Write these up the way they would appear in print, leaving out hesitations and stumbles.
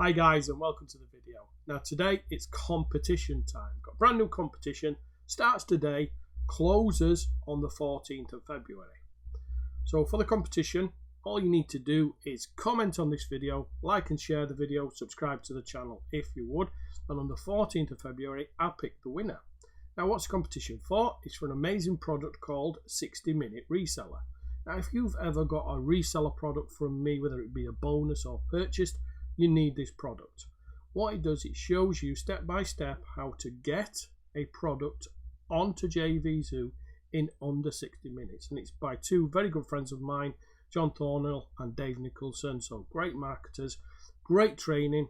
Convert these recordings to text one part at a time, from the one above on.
Hi guys, and welcome to the video. Now today it's competition time. Got a brand new competition, starts today, closes on the 14th of February. So for the competition, all you need to do is comment on this video, like and share the video, subscribe to the channel if you would, and on the 14th of February I'll pick the winner. Now what's the competition for? It's for an amazing product called 60 Minute Reseller. Now if you've ever got a reseller product from me, whether it be a bonus or purchased, you need this product. What it does, it shows you step by step how to get a product onto JVZoo in under 60 minutes. And it's by two very good friends of mine, John Thornhill and Dave Nicholson. So great marketers, great training,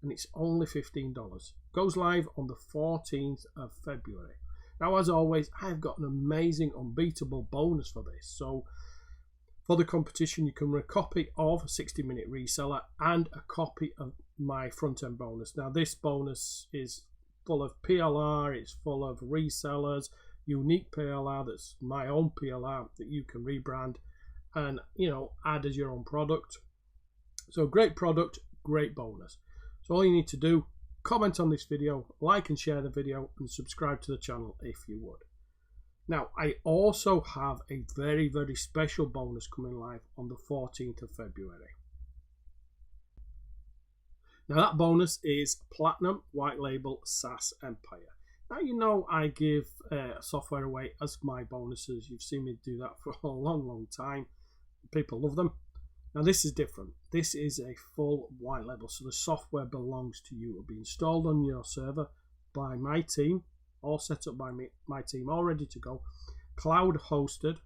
and it's only $15. Goes live on the 14th of February. Now, as always, I've got an amazing, unbeatable bonus for this. So for the competition, you can win a copy of 60 Minute Reseller and a copy of my front-end bonus. Now, this bonus is full of PLR, it's full of resellers, unique PLR that's my own PLR that you can rebrand and, add as your own product. So great product, great bonus. So all you need to do, comment on this video, like and share the video, and subscribe to the channel if you would. Now, I also have a very, very special bonus coming live on the 14th of February. Now, that bonus is Platinum Whitelabel SAAS Empire. Now, I give software away as my bonuses. You've seen me do that for a long, long time. People love them. Now, this is different. This is a full whitelabel, so the software belongs to you. It will be installed on your server by my team, all set up by my team, all ready to go, cloud hosted,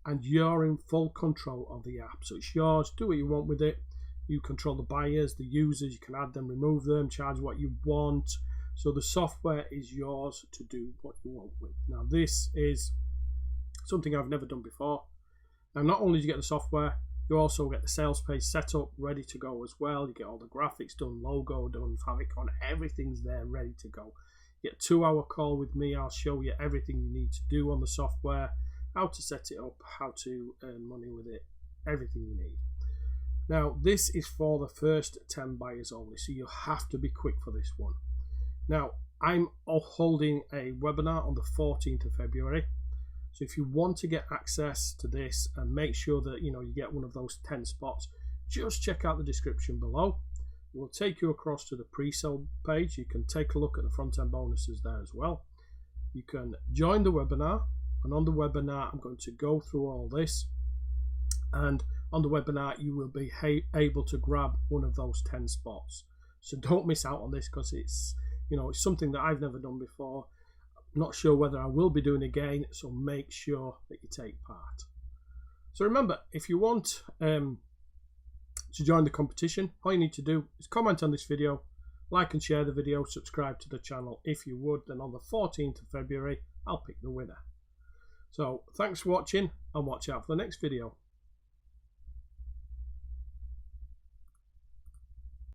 and you're in full control of the app. So it's yours, do what you want with it. You control the buyers, the users, you can add them, remove them, charge what you want. So the software is yours to do what you want with. Now this is something I've never done before. Now not only do you get the software, you also get the sales page set up, ready to go as well. You get all the graphics done, logo done, favicon, everything's there ready to go. Get a 2-hour call with me. I'll show you everything you need to do on the software, how to set it up, how to earn money with it, everything you need. Now, this is for the first 10 buyers only, so you have to be quick for this one. Now, I'm holding a webinar on the 14th of February. So if you want to get access to this and make sure that you get one of those 10 spots, just check out the description below. It will take you across to the pre-sale page. You can take a look at the front-end bonuses there as well. You can join the webinar, and on the webinar I'm going to go through all this, and on the webinar you will be able to grab one of those 10 spots. So don't miss out on this, because it's it's something that I've never done before. I'm not sure whether I will be doing again, so make sure that you take part. So remember, if you want to join the competition, all you need to do is comment on this video, like and share the video, subscribe to the channel if you would, then on the 14th of February I'll pick the winner. So thanks for watching, and watch out for the next video.